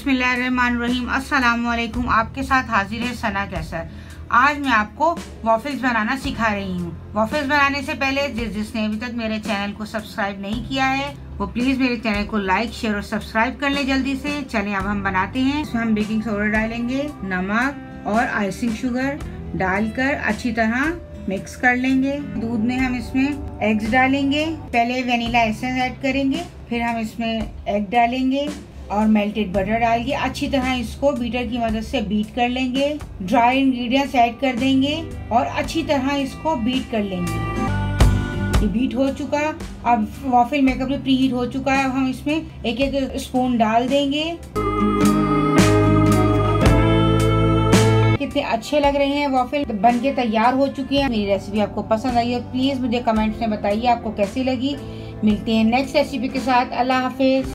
बिस्मिल्लाहिर्रहमानिर्रहीम। अस्सलाम वालेकुम। आपके साथ हाजिर है सना कैसर। आज मैं आपको वॉफल्स बनाना सिखा रही हूँ। वॉफल्स बनाने से पहले जिसने अभी तक मेरे चैनल को सब्सक्राइब नहीं किया है वो प्लीज मेरे चैनल को लाइक, शेयर और सब्सक्राइब कर ले जल्दी से। चलें अब हम बनाते हैं। इसमें हम बेकिंग सोडा डालेंगे, नमक और आइसिंग शुगर डालकर अच्छी तरह मिक्स कर लेंगे। दूध में हम इसमें एग्स डालेंगे। पहले वेनिला एसेंस ऐड करेंगे, फिर हम इसमें एग डालेंगे और मेल्टेड बटर डाल के अच्छी तरह इसको बीटर की मदद से बीट कर लेंगे। ड्राई इंग्रेडिएंट्स ऐड कर देंगे और अच्छी तरह इसको बीट कर लेंगे। ये बीट हो चुका, अब वॉफल मेकर भी प्री हीट हो चुका है। अब हम इसमें एक एक स्पून डाल देंगे। कितने अच्छे लग रहे हैं वॉफल, बन के तैयार हो चुकी है। मेरी रेसिपी आपको पसंद आई है प्लीज मुझे कमेंट्स में बताइए आपको कैसी लगी। मिलते हैं नेक्स्ट रेसिपी के साथ। अल्लाह हाफिज।